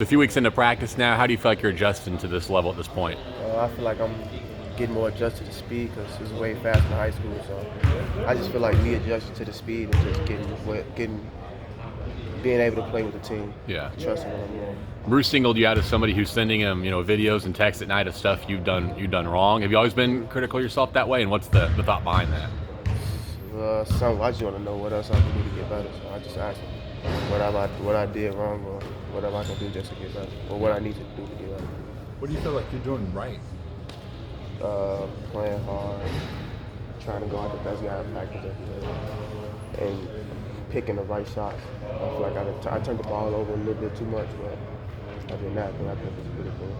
A few weeks into practice now, how do you feel like you're adjusting to this level at this point? I feel like I'm getting more adjusted to speed because it's way faster in high school. So I just feel like me adjusting to the speed and just being able to play with the team. Yeah. Trusting what I'm doing. Bruce singled you out as somebody who's sending him, videos and texts at night of stuff you've done wrong. Have you always been critical of yourself that way? And what's the thought behind that? I just want to know what else I can do to get better. So I just ask him what I did wrong or whatever I can do just to get better or what I need to do to get better. What do you feel like you're doing right? Playing hard, trying to go out the best guy in practice every day, and picking the right shots. I feel like I turned the ball over a little bit too much, but other than that, I think it's pretty cool.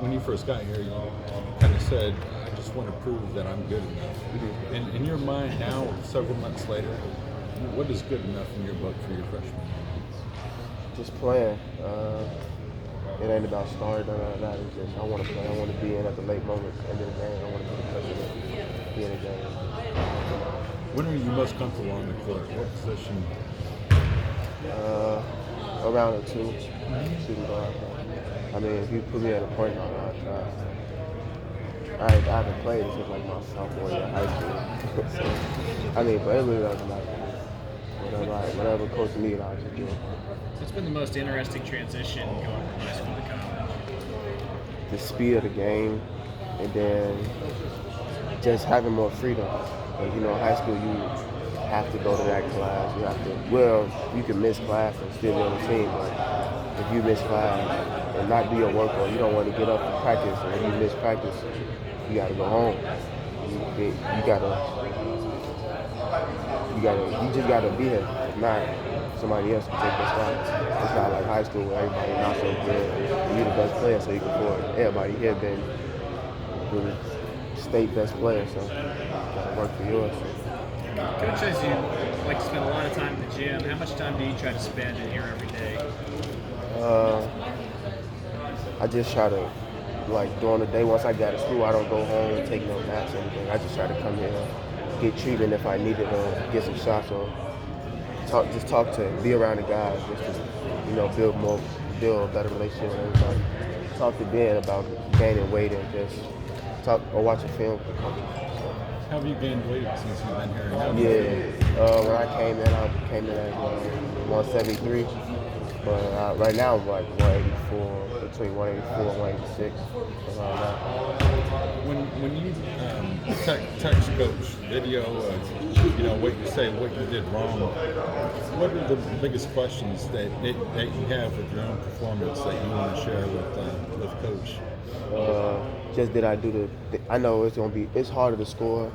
When you first got here, you kind of said, "I just want to prove that I'm good enough." Mm-hmm. In your mind now, several months later, what is good enough in your book for your freshman? Just playing. It ain't about starting or none of that. It's just I want to play. I want to be in at the late moments, end of the game. I want to be the pressure to be in the game. When are you most comfortable on the court? What position? Around the shooting guard. I mean, if you put me at a point guard, I'll try. I haven't played since like my sophomore year of high school. So, I mean, but it really doesn't matter. Whatever coach needs, I'll just do it. What's been the most interesting transition going from high school to college? The speed of the game, and then just having more freedom. Like, high school, you have to go to that class. You can miss class and still be on the team, but if you miss class and not do your work, or you don't want to get up and practice, or if you miss practice, you got to go home. You just got to be here. If not, somebody else can take your spot. It's not like high school where everybody's not so good. You're the best player, so you can afford it. Everybody here been the state best player, so you got to work for yours. Coach says you like to spend a lot of time in the gym. How much time do you try to spend in here every day? I just try to, during the day, once I got to school, I don't go home and take no naps or anything. I just try to come here, get treatment if I need it, or get some shots, or talk to, be around the guys, just to, build a better relationship with everybody. Talk to Ben about gaining weight and just talk or watch a film with the coaches. How have you gained weight since you've been here? When I came in at 173, but right now I'm like 184, between 184 and 186, around that. When you text coach video, what you say, what you did wrong, what are the biggest questions that you have with your own performance that you want to share with coach? Just did I do I know it's harder to score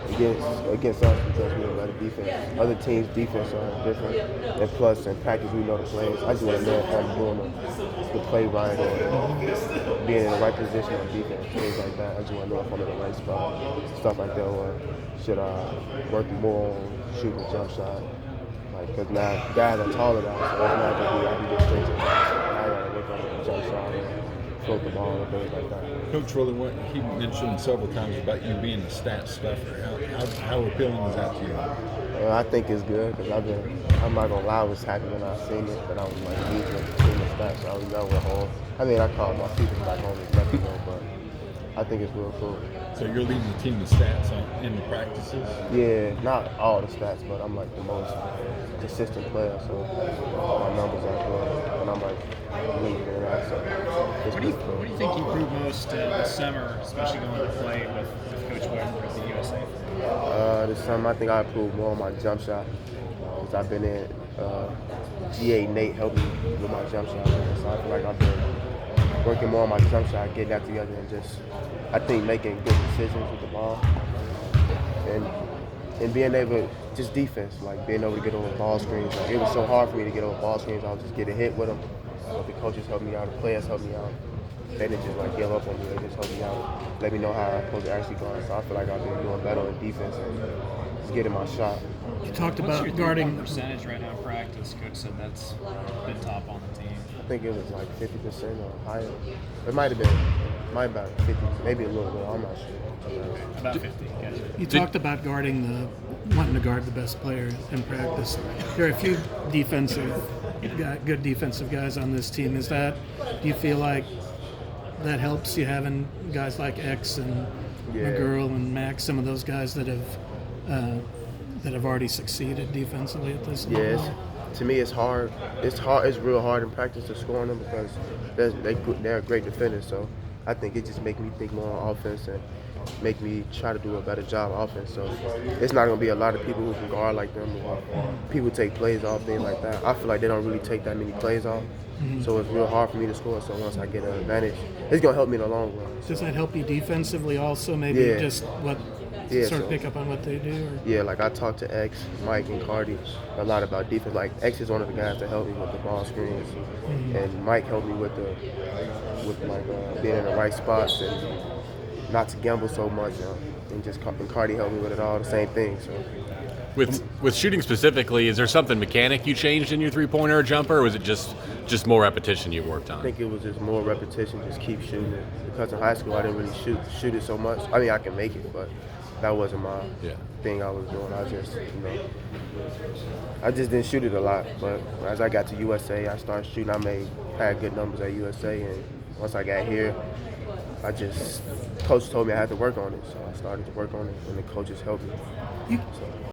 against us because we have better defense. Other teams' defense are different, and plus in practice we know the plays. I just want to know if I'm doing the play right or being in the right position on defense, things like that. I just want to know if I'm in the right spot, stuff like that. Or should I work more on shooting a jump shot? Because now guys are taller now, so it's not going to be I can get straight to the basket. I got to work on the jump shot. Float the ball and things like that. Coach really he mentioned several times about you being a stat stuffer. How appealing is that to you? I think it's good because I'm not gonna lie, I was happy when I seen it, but I was like leading the team of stats, so I was never home. I mean, I called my people back home and let me know, but I think it's real cool. So you're leading the team in stats in the practices? Yeah, not all the stats, but I'm like the most consistent player, so my numbers are good, and I'm like leading in that. So what do you think you improved most this summer, especially going to play with Coach Weber at the USA? This summer, I think I improved more on my jump shot because I've been in. GA Nate helped me with my jump shot, so I feel like I've been working more on my jump shot, getting that together, and just I think making good decisions with the ball and being able to just defense, like being able to get over ball screens. Like, it was so hard for me to get over ball screens. I was just getting hit with them. But the coaches helped me out, the players helped me out. They didn't just give up on me. They just helped me out, let me know how I'm supposed to actually go. So I feel like I've been doing better on defense and just getting my shot. You talked What's about your guarding percentage right now in practice? Coach said that's been top on the team. I think it was like 50% or higher. It might have been about 50, maybe a little bit. I'm not sure. About 50. Gotcha. You talked about wanting to guard the best player in practice. There are a few defensive you've got good defensive guys on this team. Do you feel like that helps you having guys like X and McGurl and Max, some of those guys that have already succeeded defensively at this level? Yeah, to me it's hard. It's real hard in practice to score on them because they're great defenders. So I think it just makes me think more on offense and make me try to do a better job offense. So it's not going to be a lot of people who can guard like them or people take plays off, things like that. I feel like they don't really take that many plays off. So it's real hard for me to score. So once I get an advantage, it's going to help me in the long run. Does that help you defensively also? Maybe just sort of pick up on what they do? Or? Yeah, like I talked to X, Mike, and Cardi a lot about defense. Like X is one of the guys that helped me with the ball screens, and Mike helped me with being in the right spots and not to gamble so much. And Cardi helped me with it all, the same thing. So. With shooting specifically, is there something mechanic you changed in your three-pointer or jumper, or was it just more repetition you worked on? I think it was just more repetition, just keep shooting it. Because in high school, I didn't really shoot it so much. I mean, I can make it, but that wasn't my thing I was doing. I just didn't shoot it a lot. But as I got to USA, I started shooting. I had good numbers at USA, and once I got here, coach told me I had to work on it, so I started to work on it, and the coaches helped me.